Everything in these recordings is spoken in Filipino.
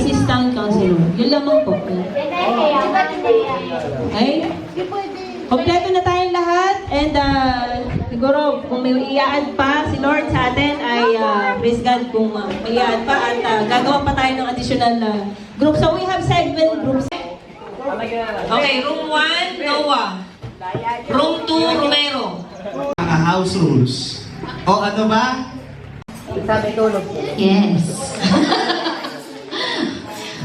assistant counselor. Yun lamang po. Okay? Kompleto na tayong lahat. And siguro kung may i-add pa si Lord sa atin ay praise God kung may i-add pa at gagawa pa tayo ng additional group. So we have 7 groups. Okay, room 1, Noah. Room 2, Romero. Mga house rules. O ano ba? Yes.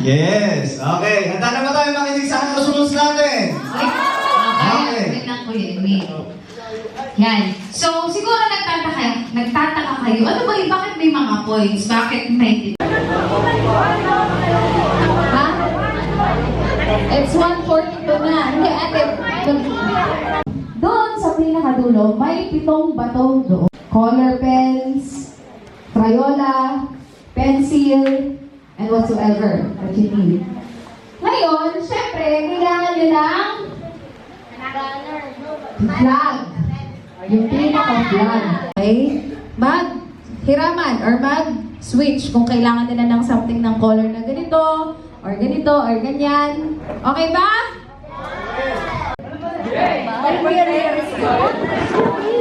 Yes. Okay. Handa na ba tayo makinig sa house rules natin? Okay. Wait lang po yun. Yan. So, siguro nagtataka kayo. Ano ba yun? Bakit may mga points? Bakit may... Ha? It's 1:42 na. Hindi, ate. Doon sa pinakadulo, may 7 bato doon. Color pens, Crayola, pencil, and whatsoever that you need. Ngayon, syempre, kailangan nyo ng flag. Yung pinaka-flag. Okay? Mag-hiraman or mag-switch kung kailangan nila ng something ng color na ganito, or ganito, or ganyan. Okay ba?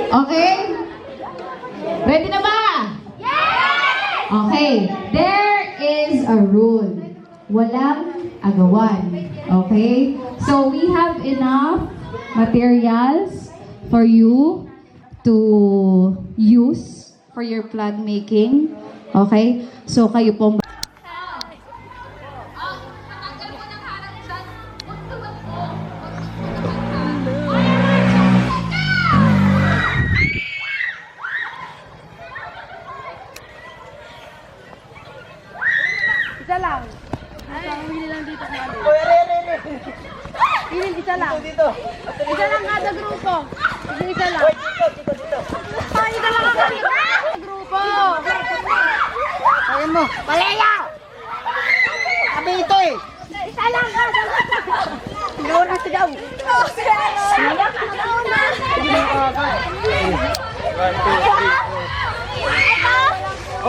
Okay? Ready na ba? Okay. There is a rule. Walang agawan. Okay? So, we have enough materials for you to use for your flag making. Okay? So, kayo pong... Isa lang. Pili lang dito. Pili isa lang. Dito. Isa lang kada grupo. Isa lang. Dito. Isa lang kada grupo. Ayan mo. Palaya! Sabi ito eh. Isa lang kada grupo. Sigaw na sigaw.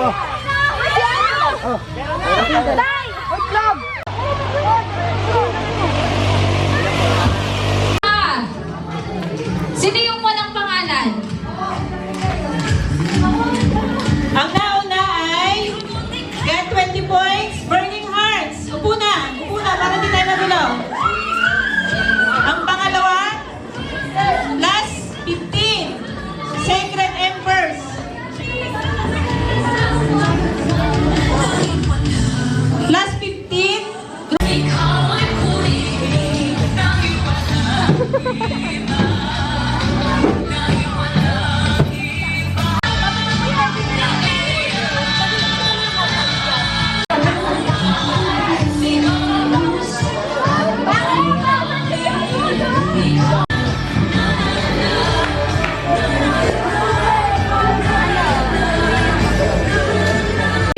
Oh. Sino yung walang pangalan? Ang nauna ay get 20 points, Burning Hearts. Upo na para di tayo magulo. Ang pangalawa, last 15, Sacred Embers. Last 15,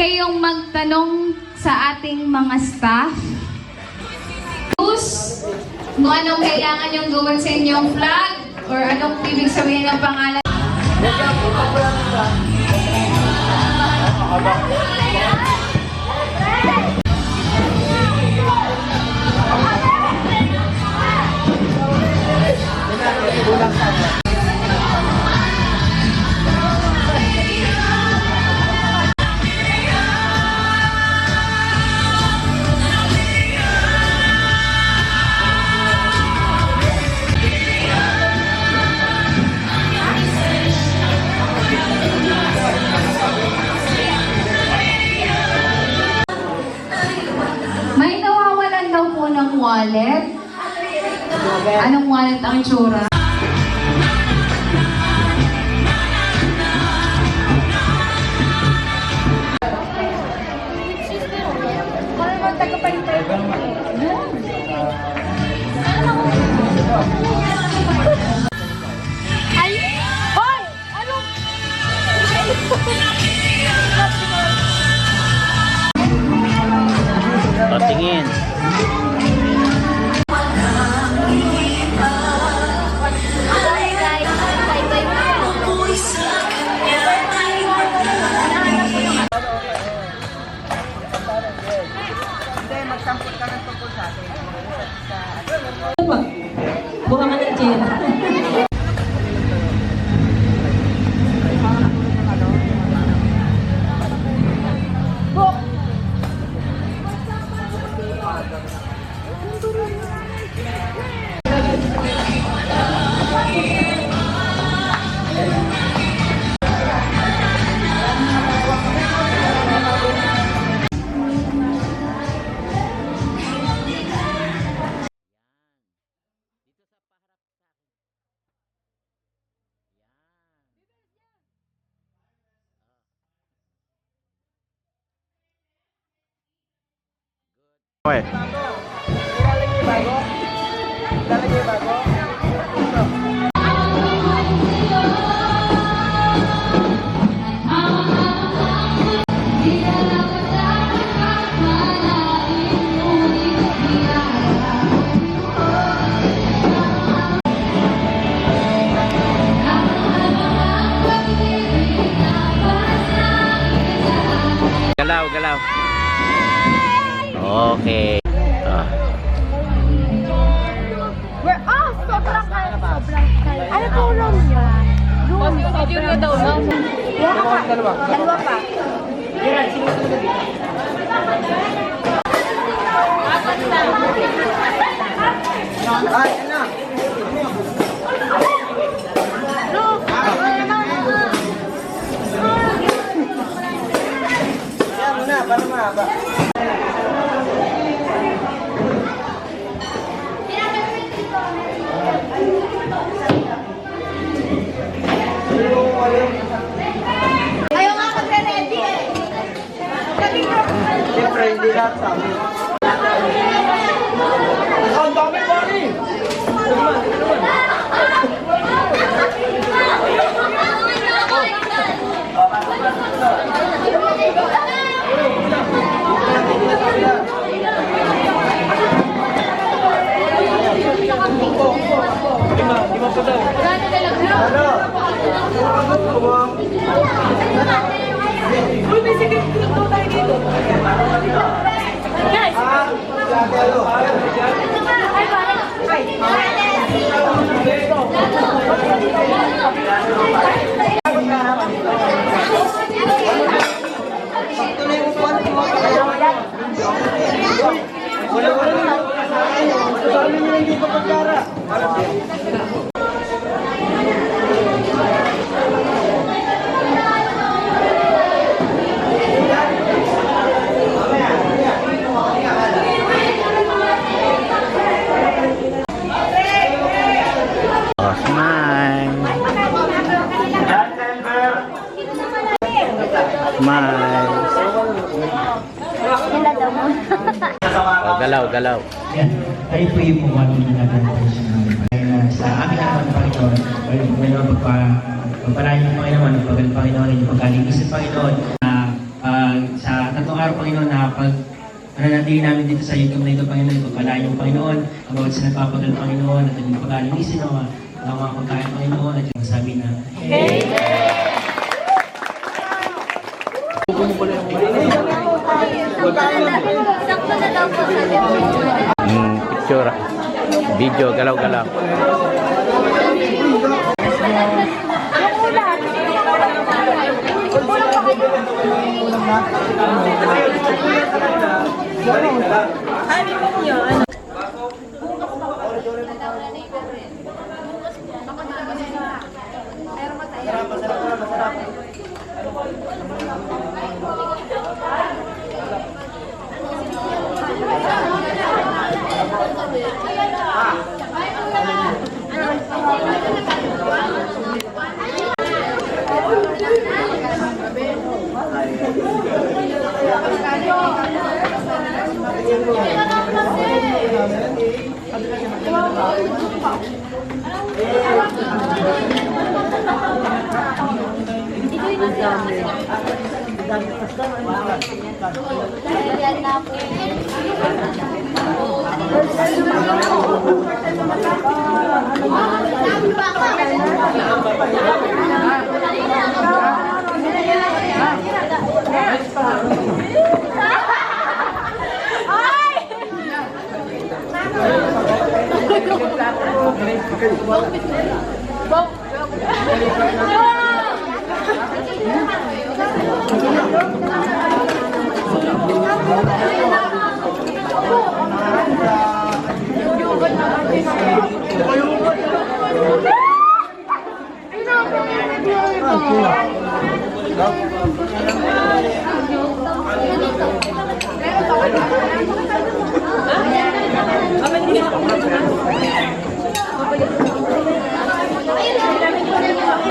Kayong magtanong sa ating mga staff kung anong kailangan yung gawin sa inyong flag or anong ibig sabihin ng pangalan. May nawawalan daw po ng wallet. Anong wallet ang itsura? Ay! Hoy! Ano? Patingin. magsampul ka ng tungkol sa atin. Ano ba? Buka ka ng chair. Okay. Galaw, galaw. Okay. We're off! Sobrang kaya. Ano po room niya? Room. Video na daw, no? Dalawa pa. Ayaw nga magre-ready eh. Siyempre, hindi lahat sa amin. Ang dami pa rin! Lima pa daw. Uy, may second group daw tayo dito. Guys! Smile. Smile. Oh, galaw, galaw. Yan, tayo po yung umami na nag-attention namin. Dahil sa aming naman Panginoon, pagpalain ng Panginoon, pagpagaling Panginoon, yung pagkalingis ng Panginoon, sa tatlong araw Panginoon na nanatili namin dito sa YouTube na ito, Panginoon, pagpalain yung Panginoon, ang bawat sa nagpapagaling Panginoon, at yung pagkalingis ng mga pagkain Panginoon, at yung sabi na, Sakto na daw po sa video. Picture. Video, galaw, galaw. Ay!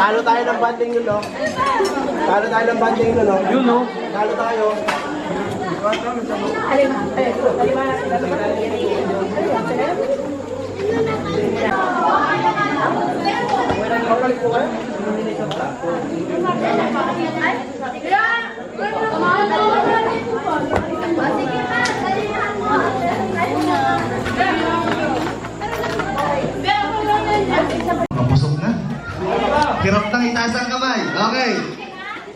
Talo tayo ng banding yun, no? Talo tayo ng banding yun, no? Yun, no? Talo tayo. Mabusog na. Hirap nang itaas ang kamay. Okay.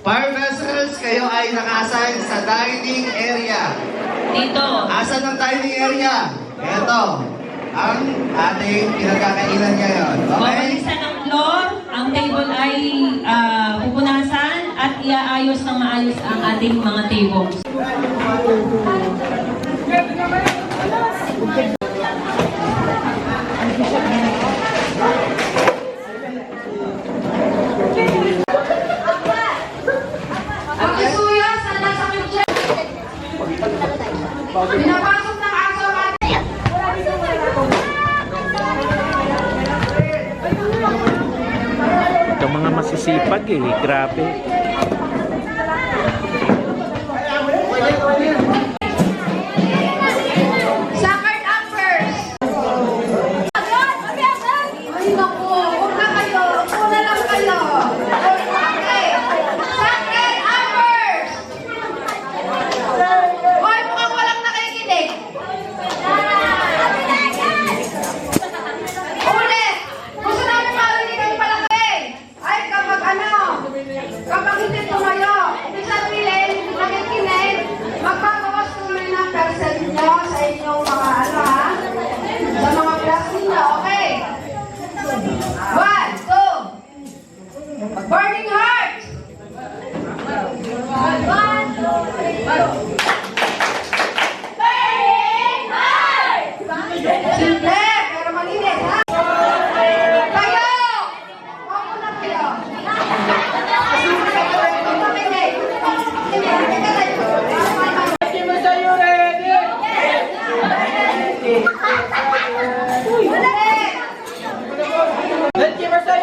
Fire vessels, kayo ay naka-assign sa dining area. Dito. Asan ang dining area? Ito. Ang ating pinagkakainan ngayon. Okay? Babalisan ng floor, ang table ay pupunasan at iaayos ng maayos ang ating mga tables. Ang isuya sa nasa kitchen. Pinapasok ng aso natin. Ito mga masisipag eh. Grabe. Second up first. Ay, naku. Huwag na kayo. Una lang kayo. Okay. Second up first. Hoy, mukhang walang nakikinig. Ulit. Gusto namin marinig ang palakay. Ay, kapag hindi tumayo, ibig sabihin, nakikinig, magbabawas tuloy ng percent nyo sa inyong mga sa mga class ninyo, okay? 1, 2. Burning heart. 1, 2, 3, go. Burning heart. Simple, pero malinis, ha? Tayo! Huwag mo na kayo. Let's give us a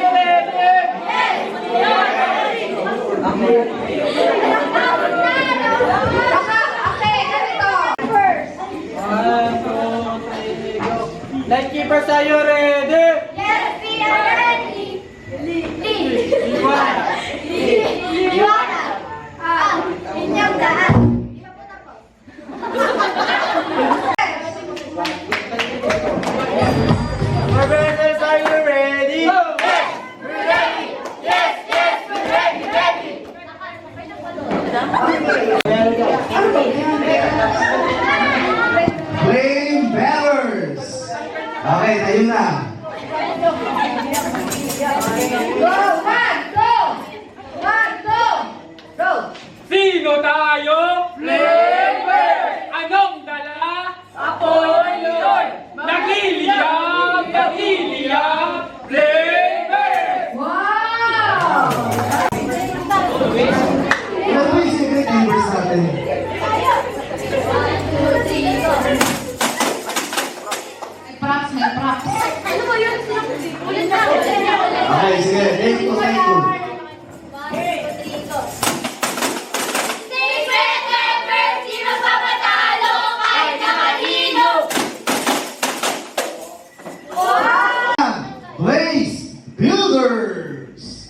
Let's keep us are you ready? Yes, we are ready. Liwanag ang inyong daan. Brothers, are you ready? Yes, we're ready. Yes, yes, we're ready, ready. Flame bearers. Okay, tayo na. Go, one, go. One, go. Go. Sino tayo? Flavor! Anong dala? Apoy Lord! Nagiliyab! Nagiliyab! Flavor! Wow! Ano ba yung secret numbers natin? Props, may props. Ano ba yun? Ulit na. Okay, sige. Take to thank you. Secret number, sino pa matalo kahit nakalino? Blaze Builders.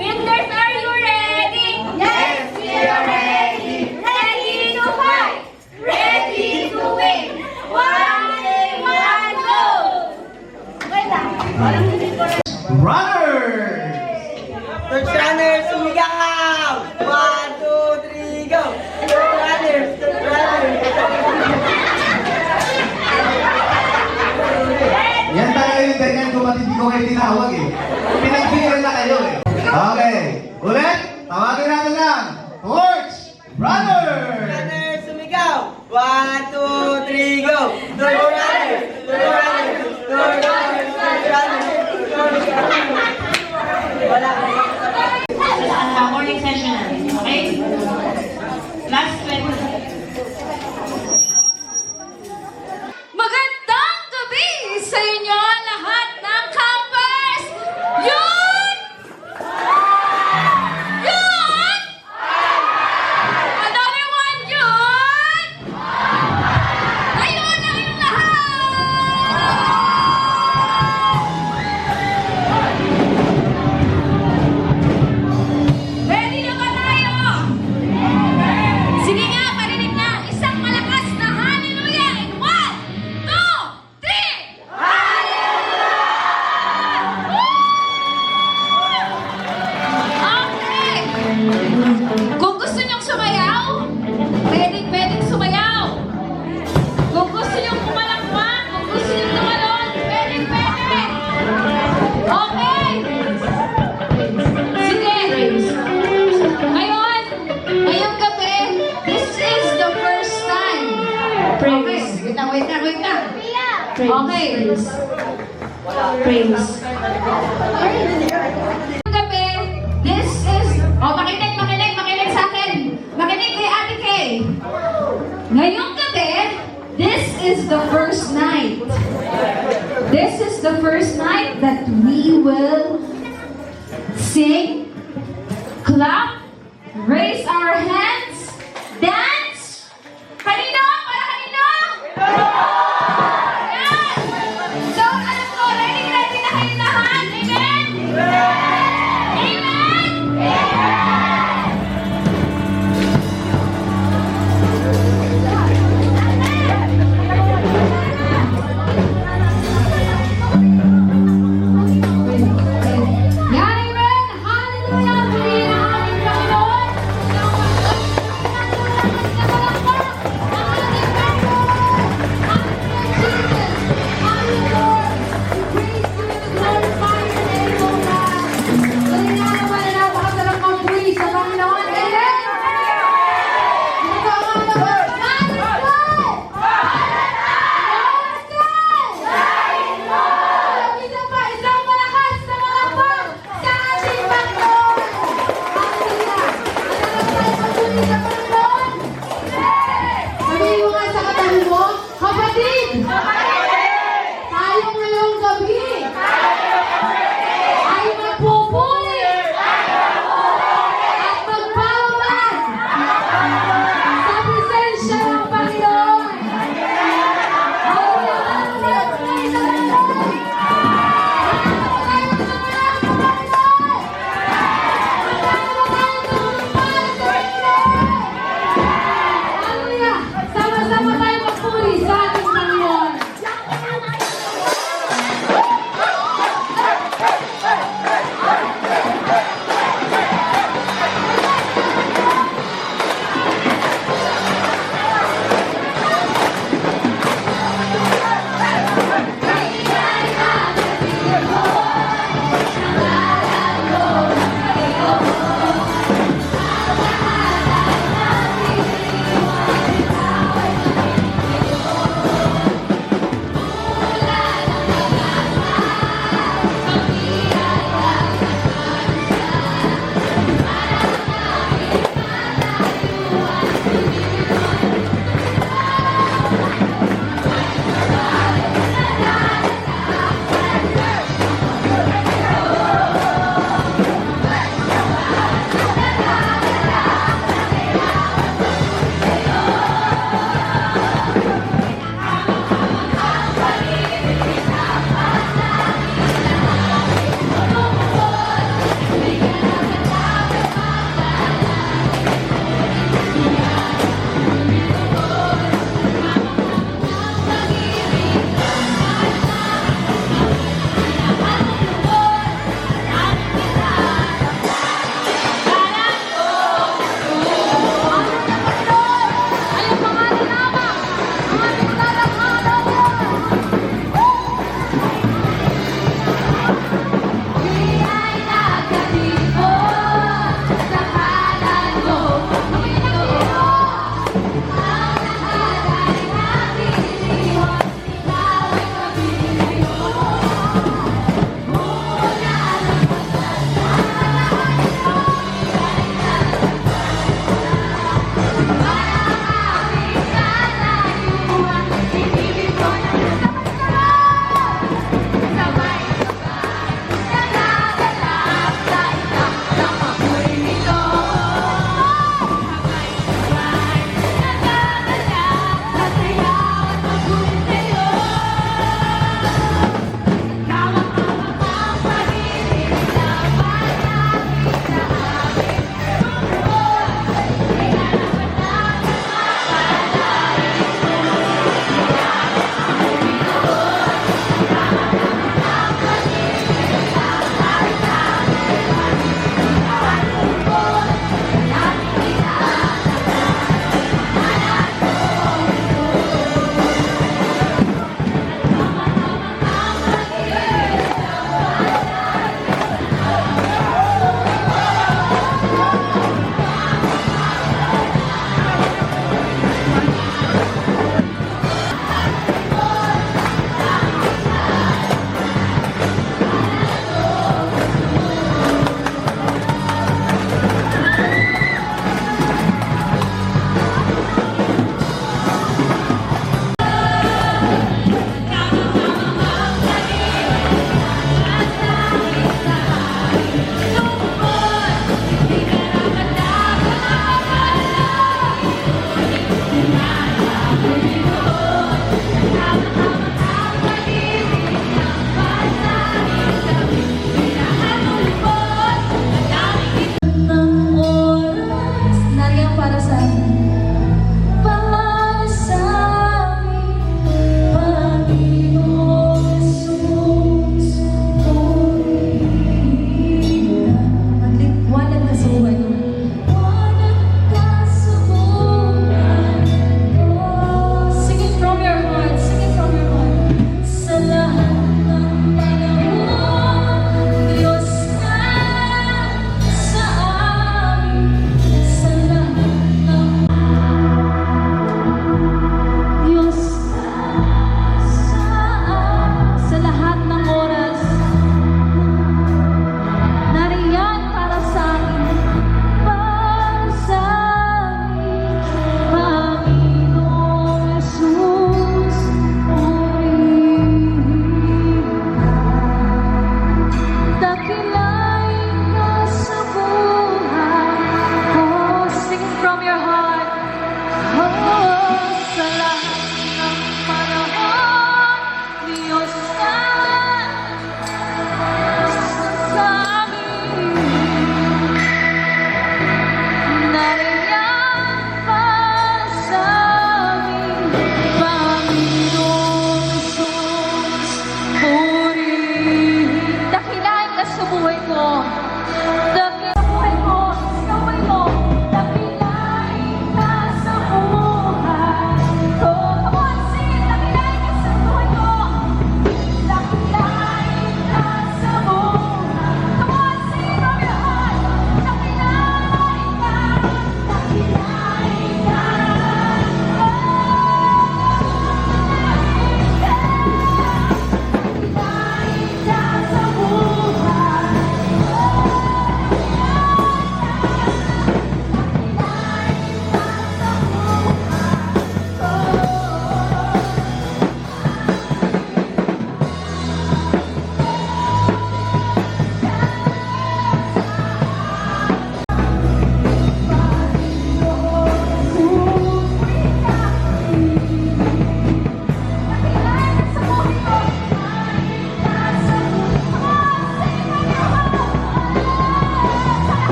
Builders, are you ready? Yes, we are ready. Ready to fight. Ready to win. One day, one goal. Wait lang. Runners. Third runners, sumigaw! 1, 2, 3, go! Third runners, third runners! Yan tayo ko kayo tinawag eh. Pinagbigyan na kayo eh. Okay. Ulit, tawagin natin lang. Torch Runner! Runner, sumigaw! 1, 2, 3, go! Door runner! Door runner! Door runner! Door runner! Wala ka. Morning session natin, okay? Last 20. Magandang gabi sa inyo lahat ng campus! Yun! Yun! Another one, yun! Ayun na yung lahat! Ready na ba tayo? Sige nga, parinig na! Isang malakas na hallelujah! In 1, 2, 3! Okay! Kung gusto niyong sumayaw, pwedeng sumayaw. Kung gusto niyong pumalakpak, kung gusto niyong tumalon, pwede. Okay! Sige! Ngayong gabi, this is the first time. Praise. Okay, wait lang. Okay. Praise. Ngayong gabi, this is... makinig sa akin. Makinig kay Ate Kay. Ngayong gabi, this is the first night. This is the first night that we will sing, clap, raise our hands, dance. Kanino? Para kanino? Yan! So, alam ko, ready na kayo lahat. Amen? Amen? Yan, amen! Hallelujah! Piliin ang aming Panginoon.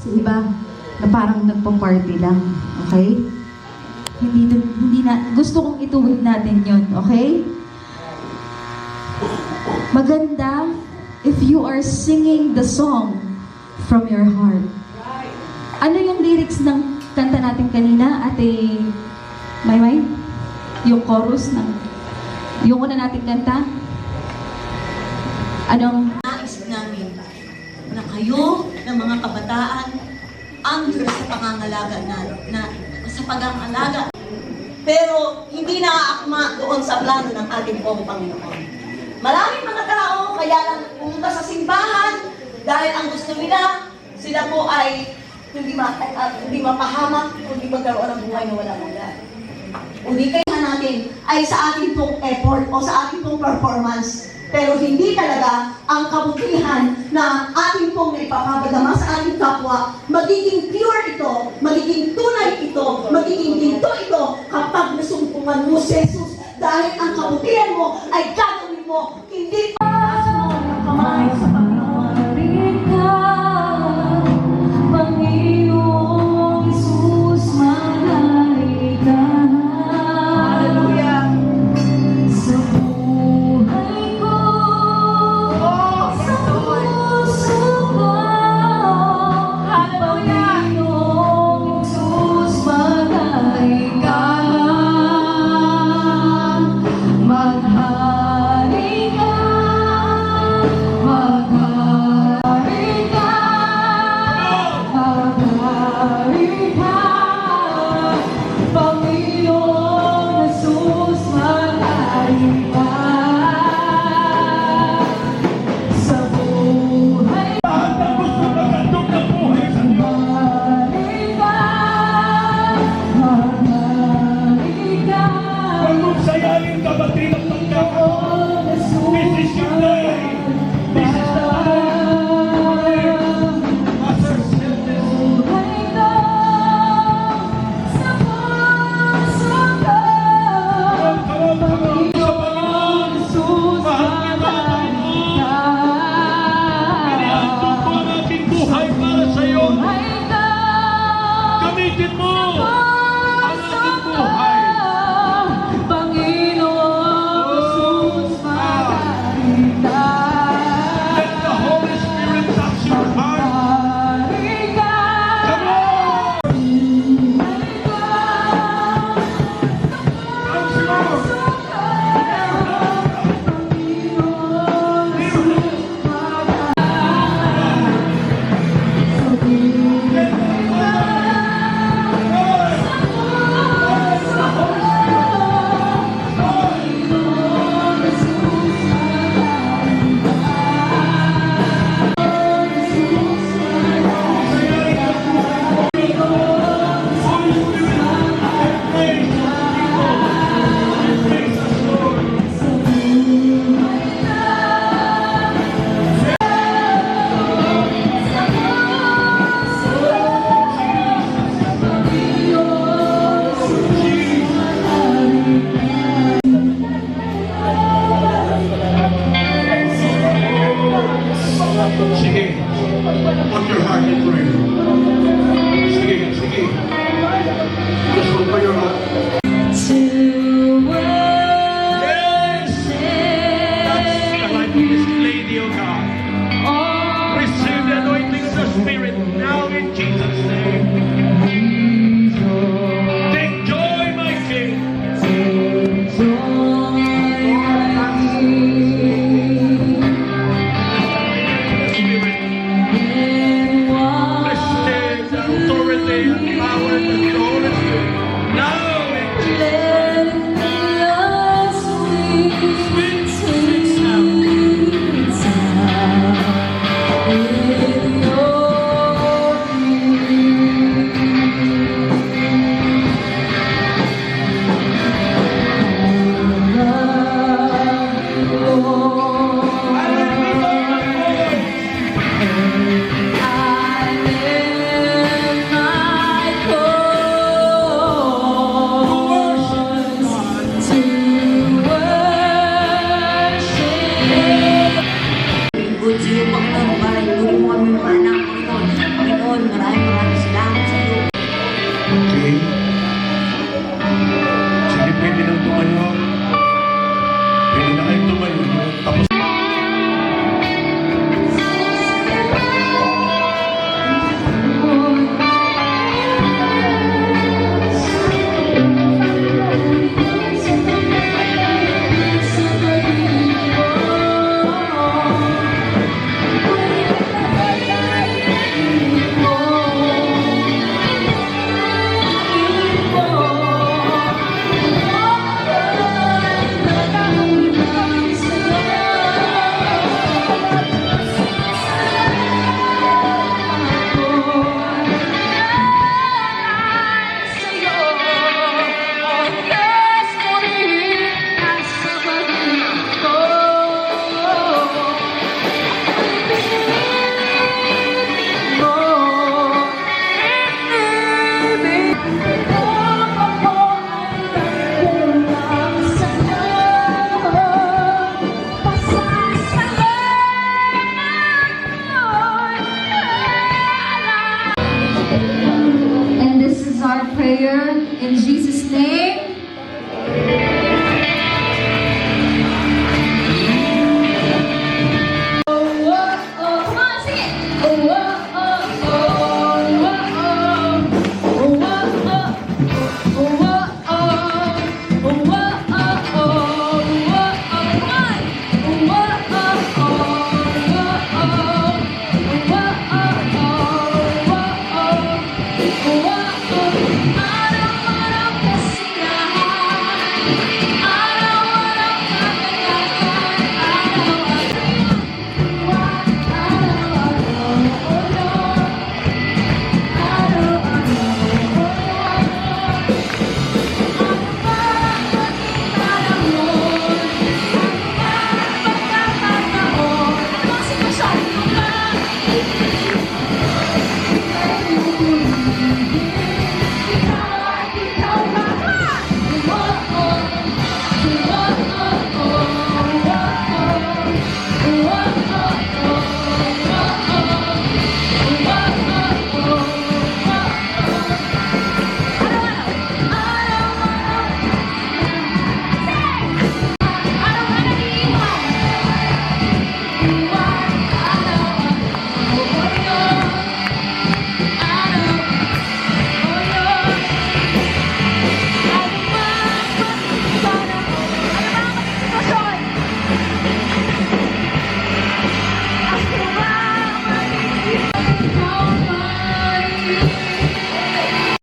sa iba na parang nagpa-party lang. Okay? Hindi na, gusto kong ituwid natin yon, okay? Maganda if you are singing the song from your heart. Ano yung lyrics ng kanta natin kanina, Ate Maymay? Yung chorus ng yung una nating kanta? Anong? Nais namin na kayo ng mga kabataan under sa pangangalaga sa pag-aangalaga. Pero hindi naaakma doon sa plano ng ating pong Panginoon. Maraming mga tao kaya lang pumunta sa simbahan dahil ang gusto nila, sila po ay hindi mapahamak, hindi magkaroon ng buhay na walang hanggan. Hindi kaya natin ay sa ating pong effort o sa ating pong performance. Pero hindi talaga ang kabutihan na ating pong naipapagadama sa ating kapwa, magiging pure ito, magiging tunay ito, magiging ginto ito kapag nasumpungan mo si Jesus. Dahil ang kabutihan mo ay gagawin mo, hindi pa mo ng kamay sa Panginoon. Panginoong Jesus, mahalin ka. Hallelujah! Sa buhay ko, sa puso ko, Panginoong Jesus, mahalin ka. Maghari ka, maghari ka, maghari ka, Panginoong Jesus, maghari ka. Sa buhay ko, maghari ka, maghari ka. Sayangin kapatid ang pagkakataon. This is your day. This is the Master Service. Come on, sa Panginoon. Mahal kita, Panginoon. Inihandog ko ang aking buhay para sa iyo. Gamitin mo ang aking buhay. Let the Holy Spirit touch your heart. Come on! Praise the Lord. Sige, put your heart in prayer.